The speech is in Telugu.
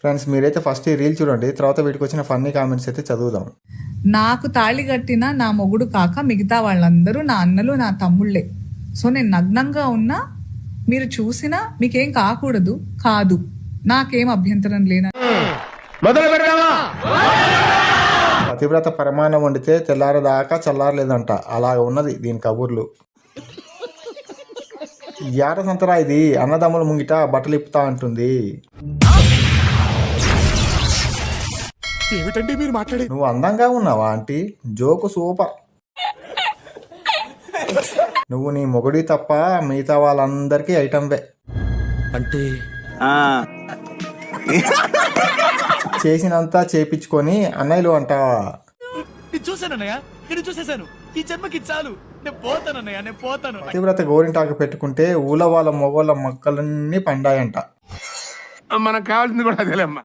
ఫ్రెండ్స్ మీరైతే ఫస్ట్ ఈ రీల్ చూడండి, తర్వాత వీటికి వచ్చిన ఫన్నీ కామెంట్స్ అయితే చదువుదాం. నాకు తాళి కట్టిన నా మొగుడు కాక మిగతా వాళ్ళందరూ నా అన్నలు నా తమ్ముళ్ళే. సో నేను నగ్నంగా ఉన్నా మీరు చూసినా మీకేం కాకూడదు కాదు, నాకేం అభ్యంతరం లేన. పతివ్రత పరమాణం వండితే తెల్లారదాకా చల్లారలేదంట, అలాగ ఉన్నది దీని కబుర్లు. యాట సంతరా ఇది, అన్నదమ్ముల ముంగిట బట్టలు ఇప్పుతా అంటుంది. ఏమిటండి మీరు మాట్లాడే? నువ్వు అందంగా ఉన్నావా ఆంటీ? Joke super. నువ్వు నీ మొగుడి తప్ప మిగతా వాళ్ళందరికీ ఐటంవే అంటే చేసినంతా చేపించుకొని అన్నయ్యలు అంటావా? చూసానన్నయ్య, నేను చూసేశాను. ఈ జన్మకి చాలు, నేను పోతానన్నయ్య, నేను పోతాను. పతివ్రత గోరింటాకు పెట్టుకుంటే ఊళ్ళో వాళ్ళ మొగోళ్ళ మొక్కలన్నీ పండాయంట. మనకు కావాల్సింది కూడా అదేలేమ్మా.